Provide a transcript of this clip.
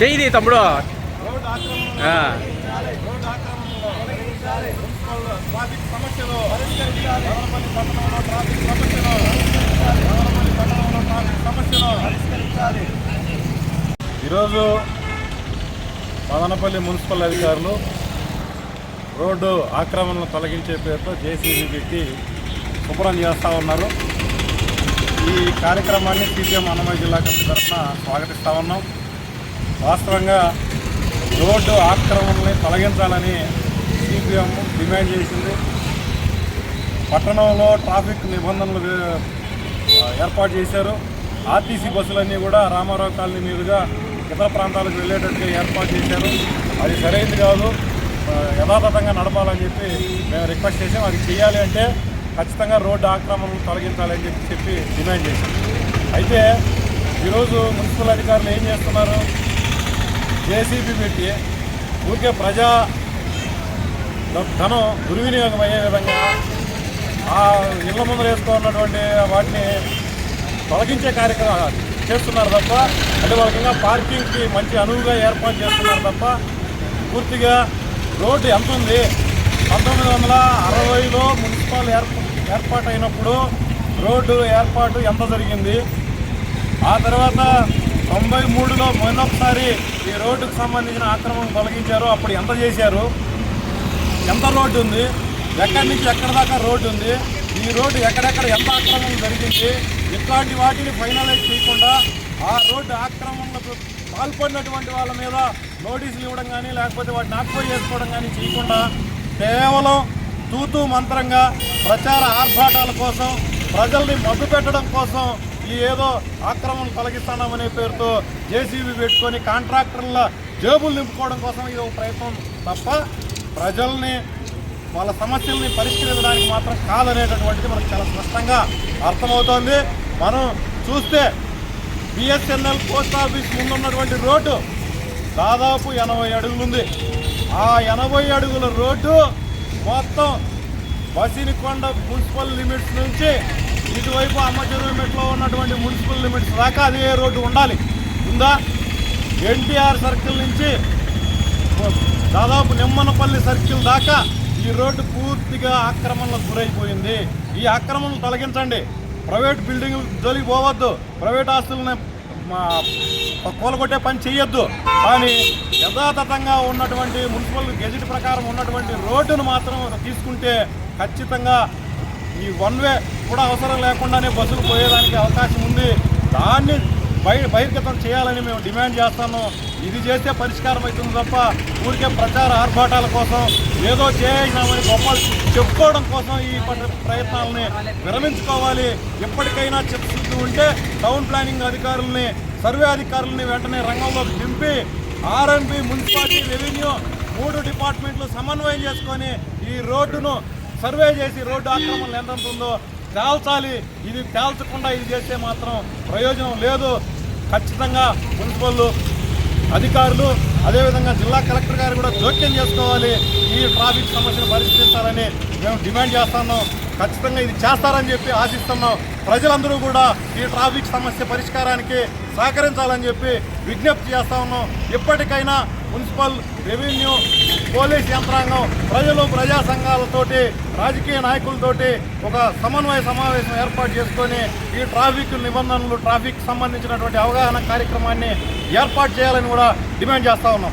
చెయ్యి తమ్ముడు. ఈరోజు మదనపల్లి మున్సిపల్ అధికారులు రోడ్డు ఆక్రమణను తొలగించే పేరుతో జేసీబీ పెట్టి శుభ్రం చేస్తూ ఉన్నారు. ఈ కార్యక్రమాన్ని సిపిఎం అన్నమయ్య జిల్లా కమిటీ తరఫున స్వాగతిస్తూ ఉన్నాం. వాస్తవంగా రోడ్డు ఆక్రమణని తొలగించాలని సిపిఎం డిమాండ్ చేసింది. పట్టణంలో ట్రాఫిక్ నిబంధనలు ఏర్పాటు చేశారు. ఆర్టీసీ బస్సులన్నీ కూడా రామారావు కాలనీ మీదుగా ఇతర ప్రాంతాలకు వెళ్ళేటట్టుగా ఏర్పాటు చేశారు. అది సరైనది కాదు, యథాతథంగా నడపాలని చెప్పి మేము రిక్వెస్ట్ చేసాం. అది చేయాలి అంటే ఖచ్చితంగా రోడ్డు ఆక్రమణను తొలగించాలని చెప్పి డిమాండ్ చేశాం. అయితే ఈరోజు మున్సిపల్ అధికారులు ఏం చేస్తున్నారు? జేసీబీ పెట్టి ఊరికే ప్రజా ధనం దుర్వినియోగం అయ్యే విధంగా ఆ ఇళ్ల ముందర వేసుకున్నటువంటి వాటిని తొలగించే కార్యక్రమాలు చేస్తున్నారు తప్ప, అంటే వాళ్ళకి ఇంకా పార్కింగ్కి మంచి అనువుగా ఏర్పాటు చేస్తున్నారు తప్ప పూర్తిగా రోడ్డు ఎంత ఉంది? 1960లో మున్సిపల్ ఏర్పాటు అయినప్పుడు రోడ్డు ఏర్పాటు ఎంత జరిగింది? ఆ తర్వాత 93లో మొన్నొకసారి ఈ రోడ్డుకు సంబంధించిన ఆక్రమణ తొలగించారు. అప్పుడు ఎంత చేశారు? ఎంత రోడ్డు ఉంది? ఎక్కడి నుంచి ఎక్కడి దాకా రోడ్డు ఉంది? ఈ రోడ్డు ఎక్కడెక్కడ ఎంత ఆక్రమణ జరిగింది? ఇట్లాంటి వాటిని ఫైనలైజ్ చేయకుండా ఆ రోడ్డు ఆక్రమణలకు పాల్పడినటువంటి వాళ్ళ మీద నోటీసులు ఇవ్వడం కానీ లేకపోతే వాటిని ఆక్యుపై చేసుకోవడం కానీ చేయకుండా కేవలం తూతూ మంత్రంగా ప్రచార ఆర్భాటాల కోసం, ప్రజల్ని మభ్యపెట్టడం కోసం ఈ ఏదో ఆక్రమణ తొలగిస్తున్నామనే పేరుతో జేసీబీ పెట్టుకొని కాంట్రాక్టర్ల జేబులు నింపుకోవడం కోసం ఇది ఒక ప్రయత్నం తప్ప ప్రజల్ని వాళ్ళ సమస్యల్ని పరిష్కరించడానికి మాత్రం కాదనేటటువంటిది మనకు చాలా స్పష్టంగా అర్థమవుతోంది. మనం చూస్తే బిఎస్ఎన్ఎల్ పోస్ట్ ఆఫీస్ ముందున్నటువంటి రోడ్డు దాదాపు 80 అడుగులు ఉంది. ఆ 80 అడుగుల రోడ్డు మొత్తం బసినికొండ మున్సిపల్ లిమిట్స్ నుంచి ఇటువైపు అమ్మచెరువుమెట్లో ఉన్నటువంటి మున్సిపల్ లిమిట్స్ దాకా అదే రోడ్డు ఉండాలి. ఉందా? ఎన్టీఆర్ సర్కిల్ నుంచి దాదాపు నిమ్మనపల్లి సర్కిల్ దాకా ఈ రోడ్డు పూర్తిగా ఆక్రమణలకు గురైపోయింది. ఈ ఆక్రమణలు తొలగించండి. ప్రైవేట్ బిల్డింగ్లు జోలికి పోవద్దు, ప్రైవేట్ ఆస్తులని కూలగొట్టే పని చేయొద్దు. కానీ యథాతథంగా ఉన్నటువంటి మున్సిపల్ గెజిట్ ప్రకారం ఉన్నటువంటి రోడ్డును మాత్రం తీసుకుంటే ఖచ్చితంగా ఈ వన్ వే కూడా అవసరం లేకుండానే బస్సులు పోయేదానికి అవకాశం ఉంది. దాన్ని బహిర్గతం చేయాలని మేము డిమాండ్ చేస్తాము. ఇది చేస్తే పరిష్కారం అవుతుంది తప్ప ఊరికే ప్రచార ఆర్భాటాల కోసం ఏదో చేసినామని గొప్పలు చెప్పుకోవడం కోసం ఈ ప్రయత్నాలని విరమించుకోవాలి. ఎప్పటికైనా చిత్తశుద్ధి ఉంటే టౌన్ ప్లానింగ్ అధికారులని, సర్వే అధికారులని వెంటనే రంగంలోకి దింపి ఆర్ఎండ్బి, మున్సిపాలిటీ, రెవెన్యూ 3 డిపార్ట్మెంట్లు సమన్వయం చేసుకొని ఈ రోడ్డును సర్వే చేసి రోడ్డు ఆక్రమణలు ఎంత ఉందో తేల్చాలి. ఇది తేల్చకుండా ఇది చేస్తే మాత్రం ప్రయోజనం లేదు. ఖచ్చితంగా మున్సిపల్ అధికారులు అదేవిధంగా జిల్లా కలెక్టర్ గారు కూడా జోక్యం చేసుకోవాలి. ఈ ట్రాఫిక్ సమస్యను పరిష్కరించాలని మేము డిమాండ్ చేస్తున్నాం. ఖచ్చితంగా ఇది చేస్తారని చెప్పి ఆశిస్తున్నాం. ప్రజలందరూ కూడా ఈ ట్రాఫిక్ సమస్య పరిష్కారానికి సహకరించాలని చెప్పి విజ్ఞప్తి చేస్తా ఉన్నాం. ఇప్పటికైనా మున్సిపల్, రెవెన్యూ, పోలీస్ యంత్రాంగం, ప్రజలు, ప్రజా సంఘాలతోటి, రాజకీయ నాయకులతోటి ఒక సమన్వయ సమావేశం ఏర్పాటు చేసుకొని ఈ ట్రాఫిక్ నిబంధనలు, ట్రాఫిక్ సంబంధించినటువంటి అవగాహన కార్యక్రమాన్ని ఏర్పాటు చేయాలని కూడా డిమాండ్ చేస్తా ఉన్నాం.